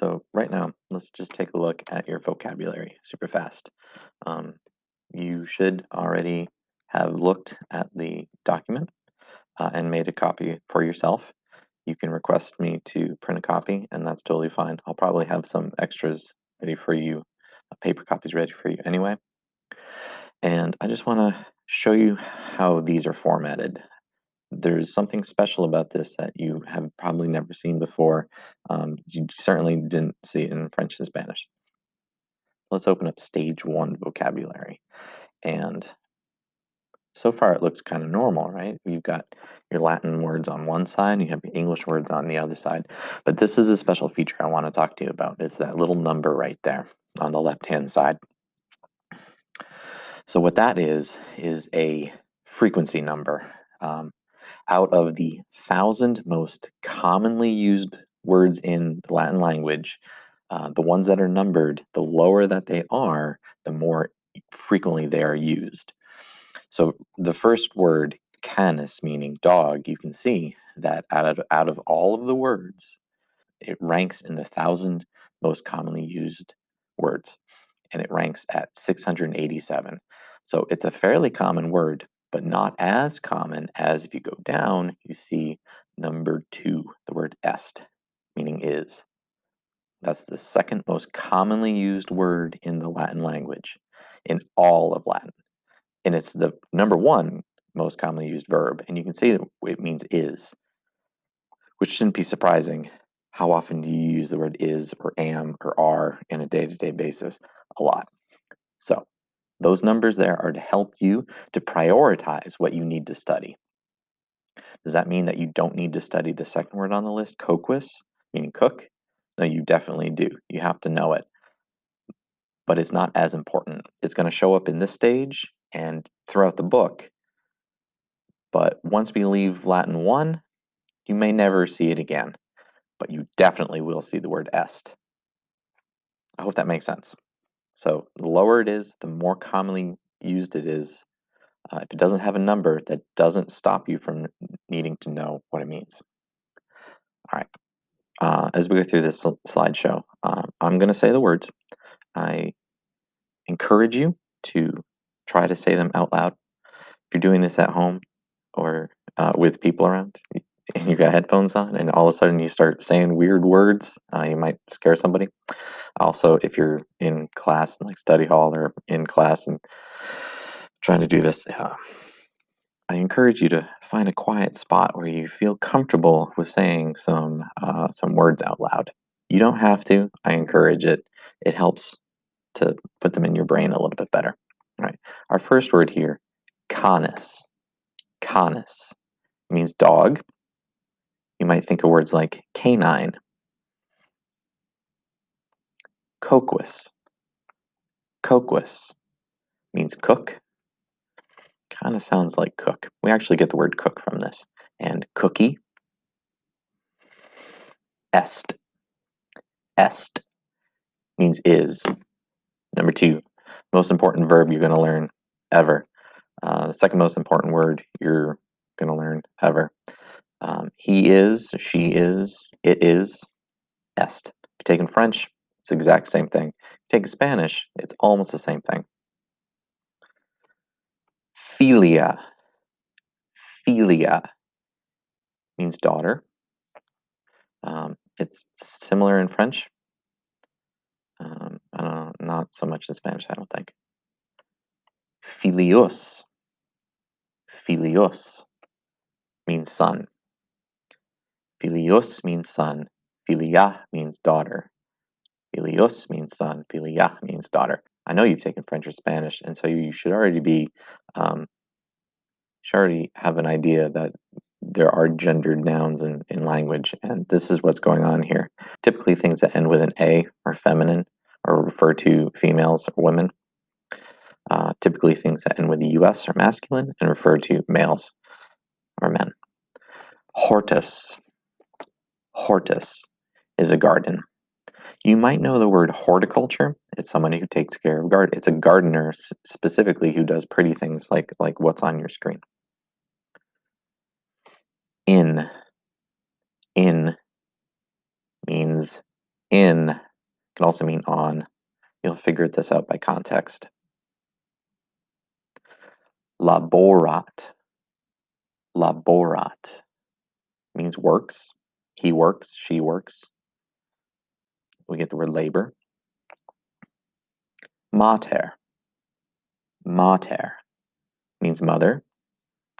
So right now, let's just take a look at your vocabulary super fast. Um, you should already have looked at the document and made a copy for yourself. You can request me to print a copy, and that's totally fine. I'll probably have some extras ready for you, paper copies ready for you anyway. And I just want to show you how these are formatted. There's something special about this that you have probably never seen before. You certainly didn't see it in French and Spanish. Let's open up stage 1 vocabulary. And so far it looks kind of normal, right? You've got your Latin words on one side, you have your English words on the other side. But this is a special feature I want to talk to you about. It's that little number right there on the left-hand side. So what that is a frequency number. Out of the 1,000 most commonly used words in the Latin language, the ones that are numbered, the lower that they are, the more frequently they are used. So the first word, canis, meaning dog, you can see that out of all of the words, it ranks in the 1,000 most commonly used words, and it ranks at 687. So it's a fairly common word, but not as common as if you go down, you see number 2, the word est, meaning is. That's the second most commonly used word in the Latin language, in all of Latin. And it's the number 1 most commonly used verb, and you can see that it means is, which shouldn't be surprising. How often do you use the word is or am or are in a day-to-day basis? A lot. So those numbers there are to help you to prioritize what you need to study. Does that mean that you don't need to study the second word on the list, coquus, meaning cook? No, you definitely do. You have to know it, but it's not as important. It's going to show up in this stage and throughout the book, but once we leave Latin 1, you may never see it again, but you definitely will see the word est. I hope that makes sense. So the lower it is, the more commonly used it is. If it doesn't have a number, that doesn't stop you from needing to know what it means. All right. As we go through this slideshow, I'm going to say the words. I encourage you to try to say them out loud. If you're doing this at home or with people around, and you've got headphones on, and all of a sudden you start saying weird words, you might scare somebody. Also, if you're in class, in like study hall or in class and trying to do this, I encourage you to find a quiet spot where you feel comfortable with saying some words out loud. You don't have to. I encourage it. It helps to put them in your brain a little bit better. All right. Our first word here, canis. Canis means dog. You might think of words like canine, coquus. Coquus means cook. Kind of sounds like cook. We actually get the word cook from this. And cookie. Est. Est means is. Number 2, most important verb you're going to learn ever. The second most important word you're going to learn ever. He is, she is, it is, est. If you're taking French, it's the exact same thing. If you take Spanish, it's almost the same thing. Filia. Filia means daughter. It's similar in French. Not so much in Spanish, I don't think. Filius. Filius means son. Filius means son. Filia means daughter. Filius means son. Filia means daughter. I know you've taken French or Spanish, and so you should already be, should already have an idea that there are gendered nouns in language, and this is what's going on here. Typically, things that end with an A are feminine or refer to females or women. Typically, things that end with the US are masculine and refer to males or men. Hortus. Hortus is a garden. You might know the word horticulture. It's someone who takes care of garden. It's a gardener specifically who does pretty things like what's on your screen. In. In means In can also mean on. You'll figure this out by context. Laborat. Laborat means works. He works, she works. We get the word labor. Mater. Mater means mother.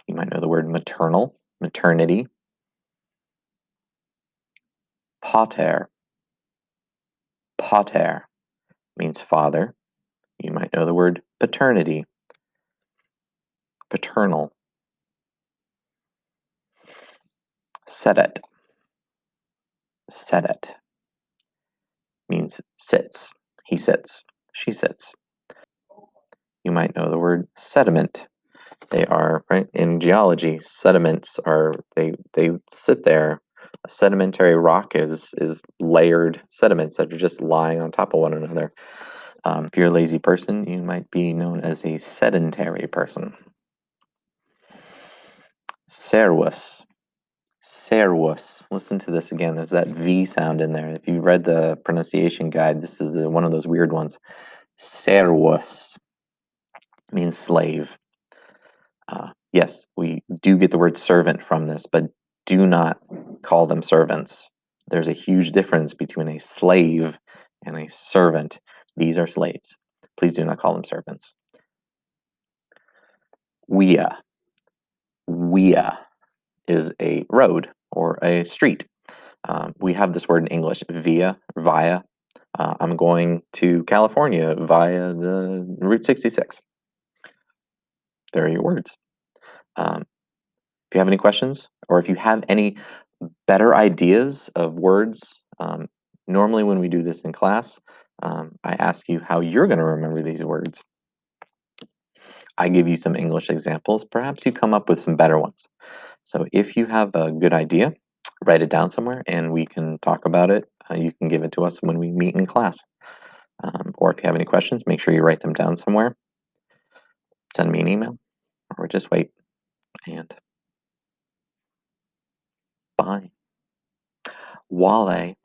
You might know the word maternal, maternity. Pater. Pater means father. You might know the word paternity, paternal. Sedet. Sedet means sits. He sits. She sits. You might know the word sediment. They are, right, in geology, sediments are, they sit there. A sedimentary rock is layered sediments that are just lying on top of one another. If you're a lazy person, you might be known as a sedentary person. Servus. Servus. Listen to this again. There's that V sound in there. If you read the pronunciation guide, this is one of those weird ones. Servus means slave. Yes, we do get the word servant from this, but do not call them servants. There's a huge difference between a slave and a servant. These are slaves. Please do not call them servants. Via. Via is a road or a street. We have this word in English, via. I'm going to California via the Route 66. There are your words. If you have any questions, or if you have any better ideas of words, normally when we do this in class, I ask you how you're going to remember these words. I give you some English examples. Perhaps you come up with some better ones. So if you have a good idea, write it down somewhere and we can talk about it. You can give it to us when we meet in class. Or if you have any questions, make sure you write them down somewhere. Send me an email or just wait. And bye. Wale.